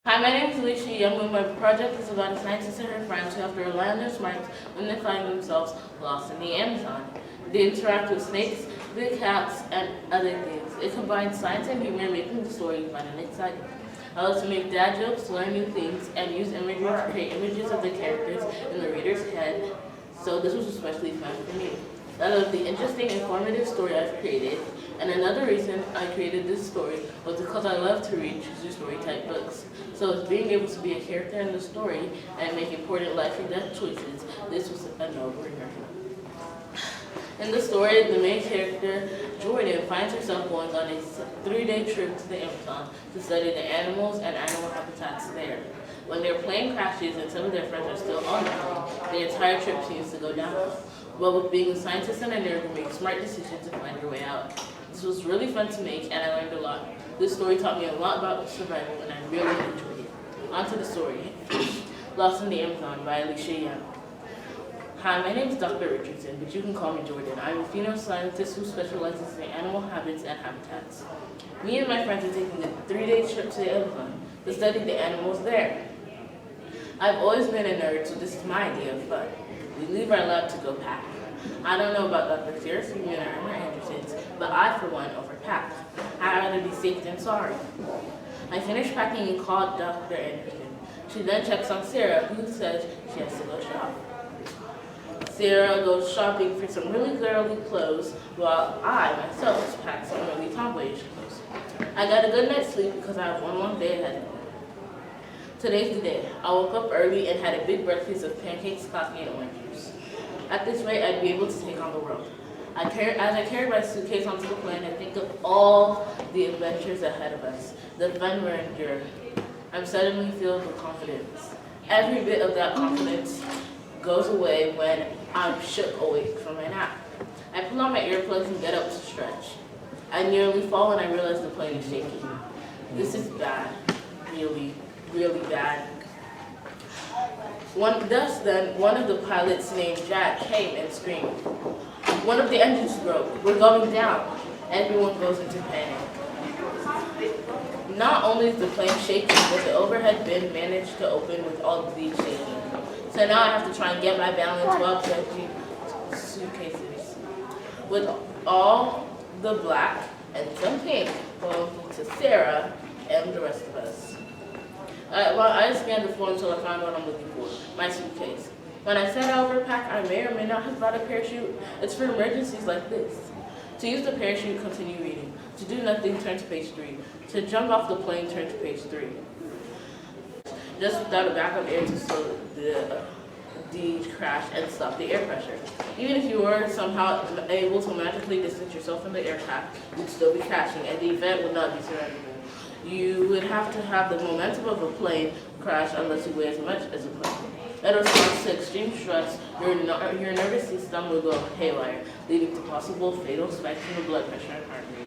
Hi, my name is Elisha. Iyamu. My project is about a scientist and her friends who have to rely on their smarts when they find themselves lost in the Amazon. They interact with snakes, big cats, and other things. It combines science and humor, making the story fun and exciting. I love to make dad jokes, learn new things, and use imagery to create images of the characters in the reader's head. So this was especially fun for me. I love the interesting, informative story I've created, and another reason I created this story was because I love to read true story type books. So it's being able to be a character in the story and make important life and death choices, this was a no-brainer. In the story, the main character, Jordan, finds herself going on a 3-day trip to the Amazon to study the animals and animal habitats there. When their plane crashes and some of their friends are still on the plane, the entire trip seems to go downhill. But with being a scientist and a nerd, we make smart decisions to find your way out. This was really fun to make, and I learned a lot. This story taught me a lot about survival, and I really enjoyed it. On to the story. Lost in the Amazon by Elisha Iyamu. Hi, my name is Dr. Richardson, but you can call me Jordan. I'm a female scientist who specializes in animal habits and habitats. Me and my friends are taking a 3-day trip to the Amazon to study the animals there. I've always been a nerd, so this is my idea of fun. We leave our lab to go pack. I don't know about Dr. Sears, or Anderson's, but I, for one, overpack. I'd rather be safe than sorry. I finished packing and called Dr. Anderson. She then checks on Sarah, who says she has to go shop. Sarah goes shopping for some really girly clothes, while I, myself, pack some really tomboyish clothes. I got a good night's sleep because I have one long day ahead of me. Today's the day. I woke up early and had a big breakfast of pancakes, coffee, and orange juice. At this rate, I'd be able to take on the world. As I carry my suitcase onto the plane, I think of all the adventures ahead of us, the fun we're enduring. I'm suddenly filled with confidence. Every bit of that confidence goes away when I'm shook awake from my nap. I pull on my earplugs and get up to stretch. I nearly fall when I realize the plane is shaking. This is bad, really bad. One of the pilots named Jack came and screamed. One of the engines broke. We're going down. Everyone goes into panic. Not only is the plane shaking, but the overhead bin managed to open with all of these shaking. So now I have to try and get my balance while stretching suitcases. With all the black and some pink belonging to Sarah and the rest of us. I scanned the floor until I found what I'm looking for, my suitcase. When I said I overpack, I may or may not have brought a parachute. It's for emergencies like this. To use the parachute, continue reading. To do nothing, turn to page 3. To jump off the plane, turn to page 3. Just without a backup air to slow the crash and stop the air pressure. Even if you were somehow able to magically distance yourself from the aircraft, you'd still be crashing, and the event would not be survivable. You would have to have the momentum of a plane crash unless you weigh as much as a plane. In response to extreme stress, your nervous system will go haywire, leading to possible fatal spikes in the blood pressure and heart rate.